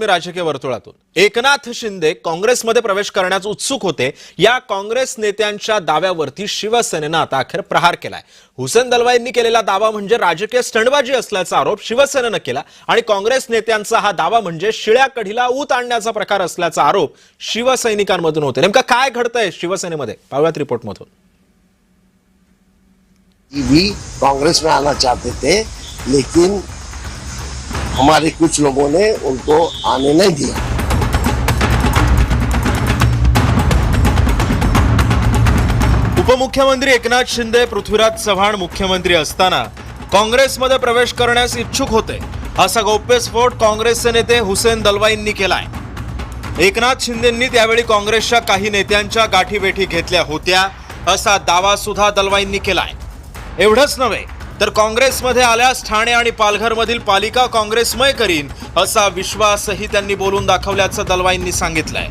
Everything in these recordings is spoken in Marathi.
राजकीय वर्तुळातून एकनाथ शिंदे काँग्रेसमध्ये प्रवेश करण्यास उत्सुक होते। या काँग्रेस नेत्यांच्या दाव्यावरती शिवसेनेनं आता अखेर प्रहार केलाय। हुसेन दलवाईंनी केलेला दावा म्हणजे राजकीय स्टंटबाजी असल्याचा आरोप शिवसेनेनं केला आणि काँग्रेस नेत्यांचा हा दावा म्हणजे शिळ्या कढीला ऊत आणण्याचा प्रकार असल्याचा आरोप शिवसैनिकांमधून होते। नेमका काय घडतंय शिवसेनेमध्ये पाहूयात रिपोर्टमधून। भी कांग्रेस में आना चाहते थे, लेकिन हमारे कुछ लोगों ने उनको आने नहीं दिया। उपमुख्यमंत्री एकनाथ शिंदे पृथ्वीराज चव्हाण मुख्यमंत्री असताना काँग्रेसमध्ये प्रवेश करण्यास इच्छुक होते, असा गौप्यस्फोट काँग्रेसचे नेते हुसेन दलवाईंनी केलाय। एकनाथ शिंदेंनी त्यावेळी काँग्रेसच्या काही नेत्यांच्या गाठीभेटी घेतल्या होत्या, असा दावा सुद्धा दलवाईंनी केलाय। एवढंच नव्हे तर काँग्रेसमध्ये आल्यास ठाणे आणि पालघरमधील पालिका काँग्रेसमय करीन, असा विश्वासही त्यांनी बोलून दाखवल्याचं दलवाईंनी सांगितलंय।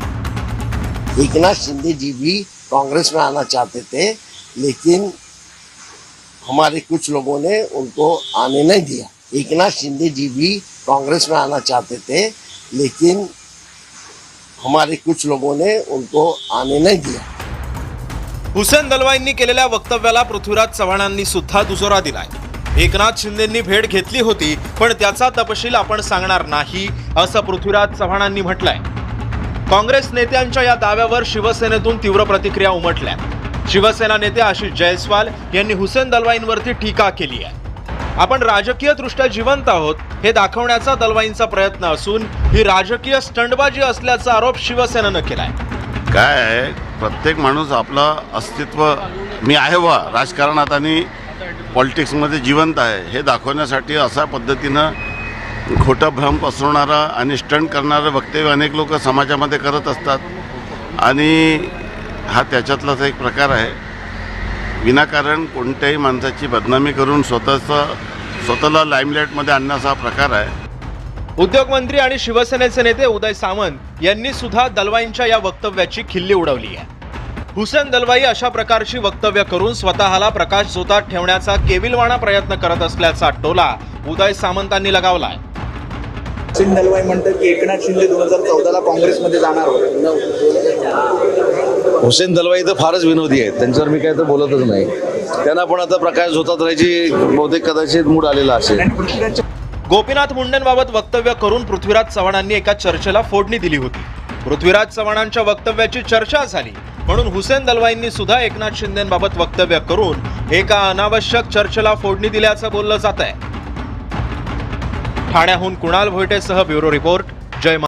एकनाथ शिंदे जी भी कांग्रेस में आना चाहते थे, लेकिन हमारे कुछ लोगों ने उनको आने नहीं दिया। एकनाथ शिंदे जी भी कांग्रेस में आना चाहते थे, लेकिन हमारे कुछ लोगों ने उनको आने नहीं दिया। हुसेन दलवाईंनी केलेल्या वक्तव्याला पृथ्वीराज चव्हाणांनी सुद्धा दुजोरा दिलाय। एकनाथ शिंदेंनी भेट घेतली होती, पण त्याचा तपशील आपण सांगणार नाही, असं पृथ्वीराज चव्हाणांनी म्हटलंय। काँग्रेस नेत्यांच्या या दाव्यावर शिवसेनेतून तीव्र प्रतिक्रिया उमटल्या। शिवसेना नेते आशिष जयस्वाल यांनी हुसेन दलवाईंवरती टीका केली आहे। आपण राजकीयदृष्ट्या जिवंत आहोत हे दाखवण्याचा दलवाईंचा प्रयत्न असून ही राजकीय स्टंटबाजी असल्याचा आरोप शिवसेनेनं केलाय। काय आहे, प्रत्येक माणूस आपलं अस्तित्व मी आहे वा राजकारणात आणि पॉलिटिक्समध्ये जिवंत आहे हे दाखवण्यासाठी अशा पद्धतीनं खोटा भ्रम पसरवणारा आणि स्टंट करणारं वक्तव्य अनेक लोक समाजामध्ये करत असतात आणि हा त्याच्यातलाच एक प्रकार आहे। विनाकारण कोणत्याही माणसाची बदनामी करून स्वतःला लाईमलाईटमध्ये आणण्याचा हा प्रकार आहे। उद्योगमंत्री आणि शिवसेनेचे नेते उदय सामंत यांनी सुद्धा दलवाईंच्या या वक्तव्याची खिल्ली उडवली आहे। हुसेन दलवाई अशा प्रकारची वक्तव्य करून स्वतःला प्रकाशझोतात ठेवण्याचा केविलवाणा प्रयत्न करत असल्याचा टोला उदय सामंतांनी लगावलाय। हुसेन दलवाई म्हणतात की एकनाथ शिंदे 2014 ला काँग्रेसमध्ये जाणार होते। हुसेन दलवाई तर फारच विनोदी आहेत, त्यांच्यावर मी काय तर बोलतच नाही। त्यांना पण आता प्रकाश झोतात राहायची बहुतेक कदाचित मूड आलेला असेल। गोपीनाथ मुंडेंबाबत वक्तव्य करून पृथ्वीराज चव्हाणांनी एका चर्चेला फोडणी दिली होती। पृथ्वीराज चव्हाणांच्या वक्तव्याची चर्चा झाली म्हणून हुसेन दलवाईंनी सुद्धा एकनाथ शिंदेंबाबत वक्तव्य करून एका अनावश्यक चर्चेला फोडणी दिल्याचं बोललं जात आहे। ठाण्याहून कुणाल भोयटेसह ब्युरो रिपोर्ट।